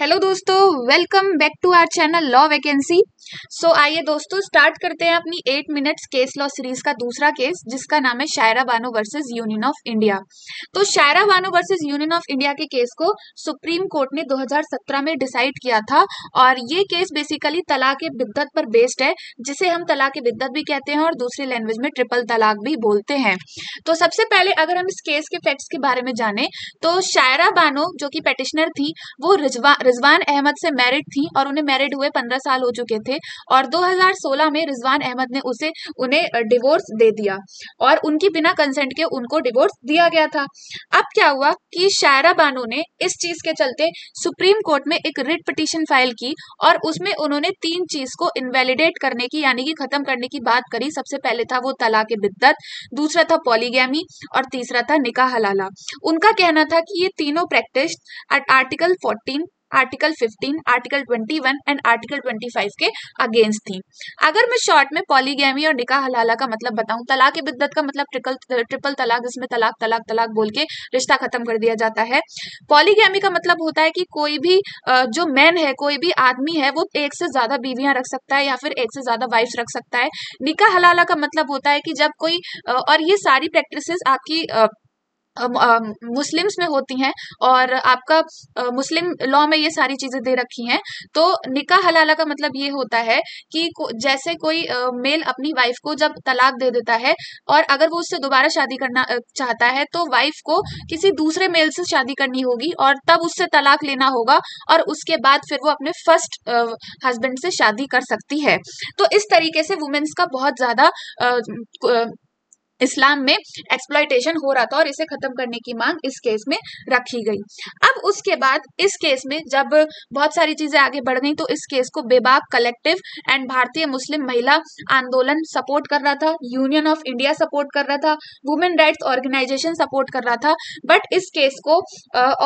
Hello दोस्तों, welcome back to our channel law vacancy. आइए दोस्तों स्टार्ट करते हैं अपनी 8 मिनट्स केस लॉ सीरीज का दूसरा केस, जिसका नाम है Shayara Bano versus Union of India. तो Shayara Bano versus Union of India के केस को सुप्रीम कोर्ट ने 2017 में डिसाइड किया था और ये केस बेसिकली तलाक बिद्दत पर बेस्ड है, जिसे हम तलाक बिद्दत भी कहते हैं और दूसरी लैंग्वेज में ट्रिपल तलाक भी बोलते हैं। तो सबसे पहले अगर हम इस केस के फैक्ट्स के बारे में जाने तो शायरा बानो जो कि पेटिशनर थी वो रिजवान अहमद से मैरिड थी और उन्हें मैरिड हुए 15 साल हो चुके थे और 2016 में रिजवान अहमद ने उन्हें डिवोर्स दे दिया और उनकी बिना कंसेंट के उनको डिवोर्स दिया गया था। अब क्या हुआ कि शायरा बानो ने इस चीज के चलते सुप्रीम कोर्ट में एक रिट पिटीशन फाइल की और उसमें उन्होंने 3 चीज को इनवैलिडेट करने की यानी कि खत्म करने की बात करी। सबसे पहले था वो तलाक बिद्दत, दूसरा था पॉलीगैमी और तीसरा था निकाह हलाला। उनका कहना था कि ये तीनों practice article 14, article 15, article 21 and article 25 के अगेंस्ट थी। अगर मैं शॉर्ट में पॉलीगैमी और निकाह हलाला का मतलब बताऊं, तलाक बिद्दत का मतलब ट्रिपल तलाक, जिसमें तलाक तलाक तलाक बोल के रिश्ता खत्म कर दिया जाता है। पॉलीगैमी का मतलब होता है कि कोई भी जो मैन है, कोई भी आदमी है, वो एक से ज्यादा बीवियां रख सकता है या फिर एक से ज्यादा वाइफ्स रख सकता है। निकाह हलाला का मतलब होता है कि जब कोई और ये सारी प्रैक्टिसेस आपकी मुस्लिम्स में होती हैं और आपका मुस्लिम लॉ में ये सारी चीजें दे रखी हैं। तो निकाह हलाला का मतलब ये होता है कि जैसे कोई मेल अपनी वाइफ को जब तलाक दे देता है और अगर वो उससे दोबारा शादी करना चाहता है तो वाइफ को किसी दूसरे मेल से शादी करनी होगी और तब उससे तलाक लेना होगा और उसके बाद फिर वो अपने फर्स्ट हस्बैंड से शादी कर सकती है। तो इस तरीके से वुमेन्स का बहुत ज्यादा इस्लाम में एक्सप्लॉयटेशन हो रहा था और इसे खत्म करने की मांग इस केस में रखी गई। अब उसके बाद इस केस में जब बहुत सारी चीजें आगे बढ़ गई तो इस केस को बेबाक कलेक्टिव एंड भारतीय मुस्लिम महिला आंदोलन सपोर्ट कर रहा था, यूनियन ऑफ इंडिया सपोर्ट कर रहा था, वुमेन राइट्स ऑर्गेनाइजेशन सपोर्ट कर रहा था। बट इस केस को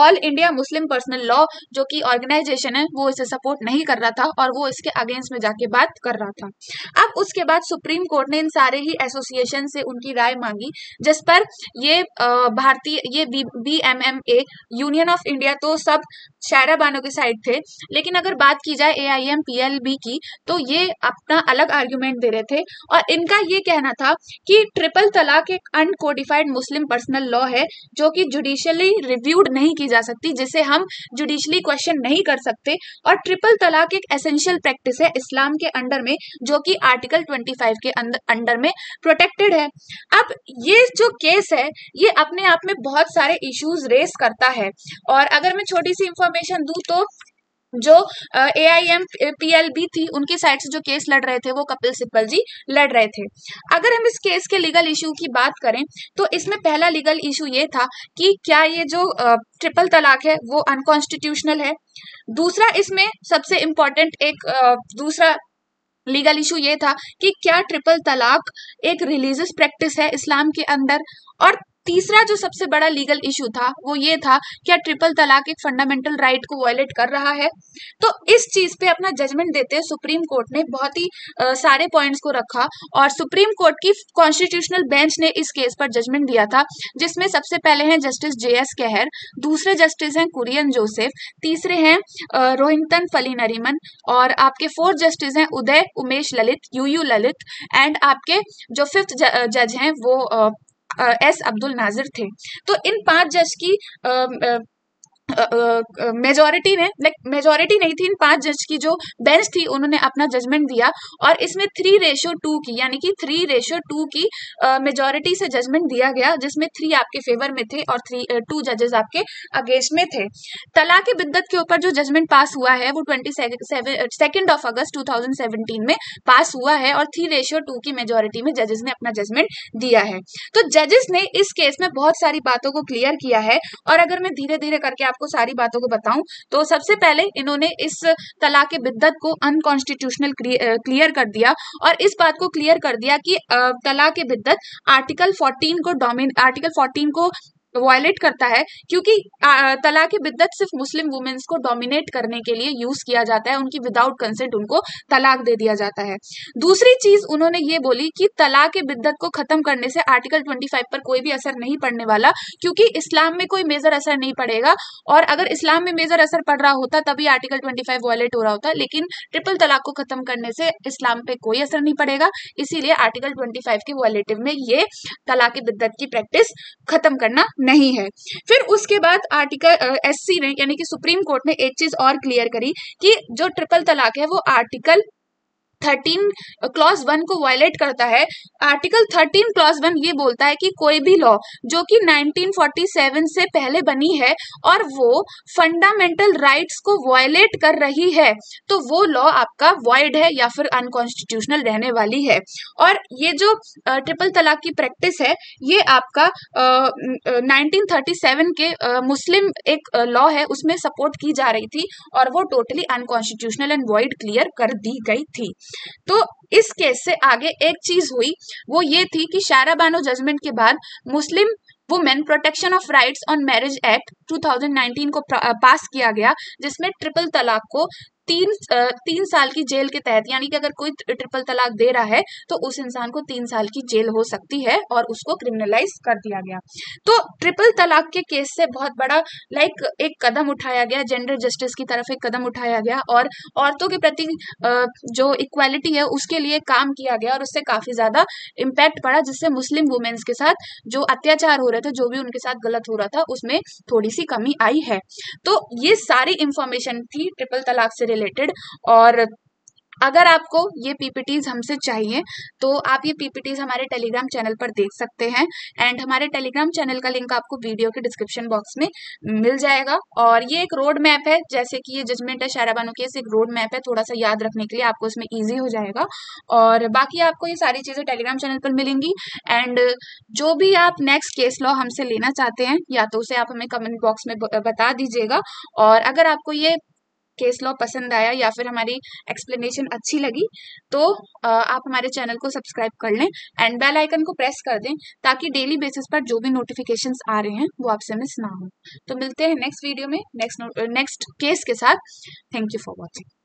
all India Muslim personal law जो कि ऑर्गेनाइजेशन है वो इसे सपोर्ट नहीं कर रहा था और वो इसके अगेंस्ट में जाके बात कर रहा था। अब उसके बाद सुप्रीम कोर्ट ने इन सारे ही एसोसिएशन से उनकी राय मांगी, जिस पर ये भारतीय ये BMMA यूनियन ऑफ इंडिया तो सब शायरा बानो की साइड थे, लेकिन अगर बात की जाए AIMPLB की तो ये अपना अलग आर्ग्यूमेंट दे रहे थे और इनका ये कहना था कि ट्रिपल तलाक एक अनकोडिफाइड मुस्लिम पर्सनल लॉ है जो कि जुडिशियली रिव्यूड नहीं की जा सकती, जिसे हम जुडिशली क्वेश्चन नहीं कर सकते। और ट्रिपल तलाक एक एसेंशियल प्रैक्टिस है इस्लाम के अंडर में जो कि आर्टिकल 25 के अंडर में प्रोटेक्टेड है। अब ये जो केस है ये अपने आप में बहुत सारे इश्यूज रेस करता है और अगर मैं छोटी सी इंफॉर्मेशन दूं तो जो AIMPLB थी उनकी साइड से जो केस लड़ रहे थे वो कपिल सिब्बल जी लड़ रहे थे। अगर हम इस केस के लीगल इशू की बात करें तो इसमें पहला लीगल इशू ये था कि क्या ये जो ट्रिपल तलाक है वो अनकॉन्स्टिट्यूशनल है। दूसरा इसमें सबसे इम्पोर्टेंट एक दूसरा लीगल इशू ये था कि क्या ट्रिपल तलाक एक रिलीजियस प्रैक्टिस है इस्लाम के अंदर। और तीसरा जो सबसे बड़ा लीगल इशू था वो ये था क्या ट्रिपल तलाक एक फंडामेंटल राइट को वायलेट कर रहा है। तो इस चीज पे अपना जजमेंट देते सुप्रीम कोर्ट ने बहुत ही सारे पॉइंट्स को रखा और सुप्रीम कोर्ट की कॉन्स्टिट्यूशनल बेंच ने इस केस पर जजमेंट दिया था, जिसमें सबसे पहले हैं जस्टिस JS कहर, दूसरे जस्टिस हैं कुरियन जोसेफ, तीसरे हैं रोहिंटन फली नरीमन और आपके फोर्थ जस्टिस हैं उदय उमेश ललित UU ललित एंड आपके जो फिफ्थ जज हैं वो S अब्दुल नाजिर थे। तो इन 5 जज की मेजोरिटी ने मेजोरिटी नहीं थी, इन 5 जज की जो बेंच थी उन्होंने अपना जजमेंट दिया और इसमें 3:2 की यानी कि 3:2 की मेजोरिटी से जजमेंट दिया गया, जिसमें 3 आपके फेवर में थे और 2 जजेस आपके अगेंस्ट में थे। तलाक बिद्दत के ऊपर जो जजमेंट पास हुआ है वो 2 अगस्त 2017 में पास हुआ है और 3:2 की मेजोरिटी में जजेस ने अपना जजमेंट दिया है। तो जजेस ने इस केस में बहुत सारी बातों को क्लियर किया है और अगर मैं धीरे धीरे करके आपको सारी बातों को बताऊं तो सबसे पहले इन्होंने इस तलाक बिद्दत को अनकॉन्स्टिट्यूशनल क्लियर कर दिया और इस बात को क्लियर कर दिया कि तलाक बिद्दत आर्टिकल 14 को वायलेट करता है क्योंकि तलाक बिद्दत सिर्फ मुस्लिम वुमेन्स को डोमिनेट करने के लिए यूज किया जाता है, उनकी विदाउट कंसेंट उनको तलाक दे दिया जाता है। दूसरी चीज उन्होंने ये बोली कि तलाक बिद्दत को खत्म करने से आर्टिकल 25 पर कोई भी असर नहीं पड़ने वाला, क्योंकि इस्लाम में कोई मेजर असर नहीं पड़ेगा, और अगर इस्लाम में मेजर असर पड़ रहा होता तभी आर्टिकल 25 वायलेट हो रहा होता, लेकिन ट्रिपल तलाक को खत्म करने से इस्लाम पे कोई असर नहीं पड़ेगा, इसीलिए आर्टिकल 25 के वायलेटिव में ये तलाक बिद्दत की प्रैक्टिस खत्म करना नहीं है। फिर उसके बाद आर्टिकल एससी ने यानी कि सुप्रीम कोर्ट ने एक चीज और क्लियर करी कि जो ट्रिपल तलाक है वो आर्टिकल 13 क्लॉज 1 को वायलेट करता है। आर्टिकल 13 क्लॉज 1 ये बोलता है कि कोई भी लॉ जो कि 1947 से पहले बनी है और वो फंडामेंटल राइट्स को वायलेट कर रही है तो वो लॉ आपका वॉइड है या फिर अनकॉन्स्टिट्यूशनल रहने वाली है। और ये जो ट्रिपल तलाक की प्रैक्टिस है ये आपका 1937 के मुस्लिम एक लॉ है उसमें सपोर्ट की जा रही थी और वो totally unconstitutional and void clear कर दी गई थी। तो इस केस से आगे एक चीज हुई, वो ये थी कि शारा बानो जजमेंट के बाद Muslim women protection of rights on marriage act 2019 को पास किया गया, जिसमें ट्रिपल तलाक को 3 साल की जेल के तहत, यानी कि अगर कोई ट्रिपल तलाक दे रहा है तो उस इंसान को 3 साल की जेल हो सकती है और उसको क्रिमिनलाइज कर दिया गया। तो ट्रिपल तलाक के केस से बहुत बड़ा एक कदम उठाया गया, जेंडर जस्टिस की तरफ एक कदम उठाया गया और औरतों के प्रति जो इक्वालिटी है उसके लिए काम किया गया और उससे काफी ज्यादा इम्पैक्ट पड़ा, जिससे मुस्लिम वुमेन्स के साथ जो अत्याचार हो रहे थे, जो भी उनके साथ गलत हो रहा था, उसमें थोड़ी सी कमी आई है। तो ये सारी इंफॉर्मेशन थी ट्रिपल तलाक से रिलेटेड। और अगर आपको ये पीपीटीज हमसे चाहिए तो आप ये पीपीटीज हमारे टेलीग्राम चैनल पर देख सकते हैं एंड हमारे टेलीग्राम चैनल का लिंक आपको वीडियो के डिस्क्रिप्शन बॉक्स में मिल जाएगा। और ये एक रोड मैप है, जैसे कि ये जजमेंट है शारा बानो केस, एक रोड मैप है, थोड़ा सा याद रखने के लिए आपको इसमें ईजी हो जाएगा। और बाकी आपको ये सारी चीजें टेलीग्राम चैनल पर मिलेंगी एंड जो भी आप नेक्स्ट केस लॉ हमसे लेना चाहते हैं या तो उसे आप हमें कमेंट बॉक्स में बता दीजिएगा। और अगर आपको ये केस लॉ पसंद आया या फिर हमारी एक्सप्लेनेशन अच्छी लगी तो आप हमारे चैनल को सब्सक्राइब कर लें एंड बेल आइकन को प्रेस कर दें ताकि डेली बेसिस पर जो भी नोटिफिकेशंस आ रहे हैं वो आपसे मिस ना हो। तो मिलते हैं नेक्स्ट वीडियो में नेक्स्ट केस के साथ। Thank you for watching.